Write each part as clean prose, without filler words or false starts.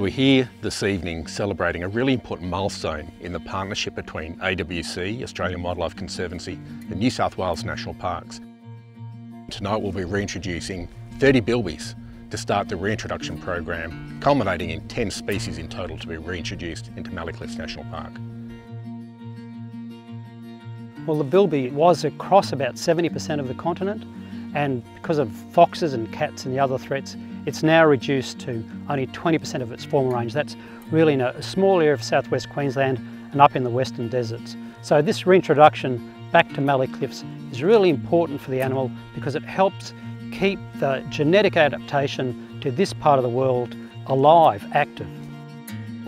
We're here this evening celebrating a really important milestone in the partnership between AWC, Australian Wildlife Conservancy, and New South Wales National Parks. Tonight we'll be reintroducing 30 bilbies to start the reintroduction program, culminating in 10 species in total to be reintroduced into Mallee Cliffs National Park. Well, the bilby was across about 70% of the continent, and because of foxes and cats and the other threats, it's now reduced to only 20% of its former range. That's really in a small area of southwest Queensland and up in the western deserts. So this reintroduction back to Mallee Cliffs is really important for the animal because it helps keep the genetic adaptation to this part of the world alive, active.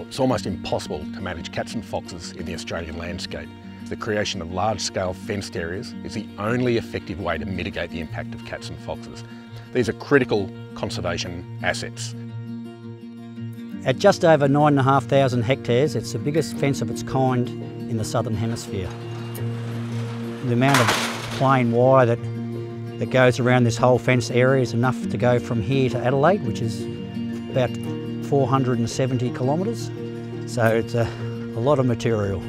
It's almost impossible to manage cats and foxes in the Australian landscape. The creation of large-scale fenced areas is the only effective way to mitigate the impact of cats and foxes. These are critical conservation assets. At just over 9,500 hectares, it's the biggest fence of its kind in the Southern Hemisphere. The amount of plain wire that goes around this whole fenced area is enough to go from here to Adelaide, which is about 470 kilometres. So it's a lot of material.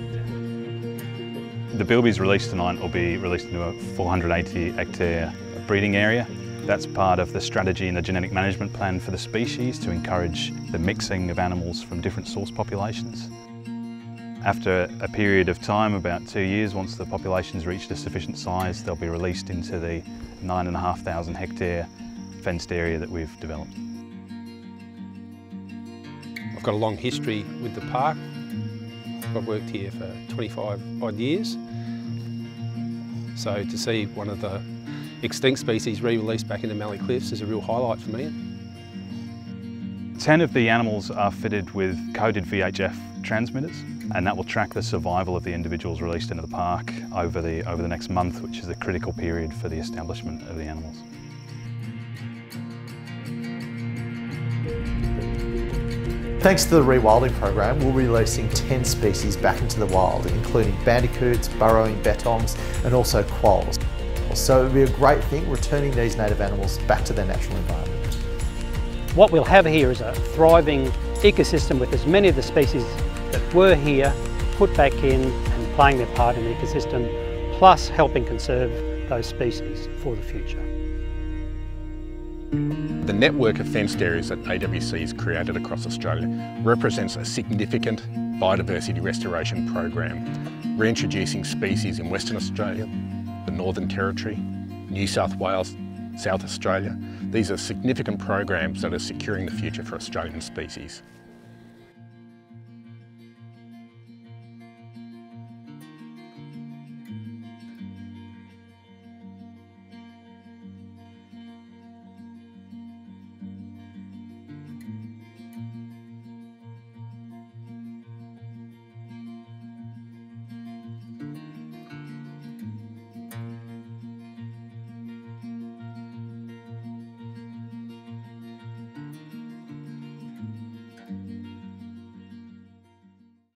The bilbies released tonight will be released into a 480 hectare breeding area. That's part of the strategy and the genetic management plan for the species to encourage the mixing of animals from different source populations. After a period of time, about 2 years, once the population's reached a sufficient size, they'll be released into the 9,500 hectare fenced area that we've developed. I've got a long history with the park. I've worked here for 25 odd years. So to see one of the extinct species re-released back into Mallee Cliffs is a real highlight for me. 10 of the animals are fitted with coded VHF transmitters, and that will track the survival of the individuals released into the park over the next month, which is a critical period for the establishment of the animals. Thanks to the rewilding program, we'll be releasing 10 species back into the wild, including bandicoots, burrowing bettongs, and also quolls. So it would be a great thing returning these native animals back to their natural environment. What we'll have here is a thriving ecosystem with as many of the species that were here put back in and playing their part in the ecosystem, plus helping conserve those species for the future. The network of fenced areas that AWC has created across Australia represents a significant biodiversity restoration program, reintroducing species in Western Australia, the Northern Territory, New South Wales, South Australia. These are significant programs that are securing the future for Australian species.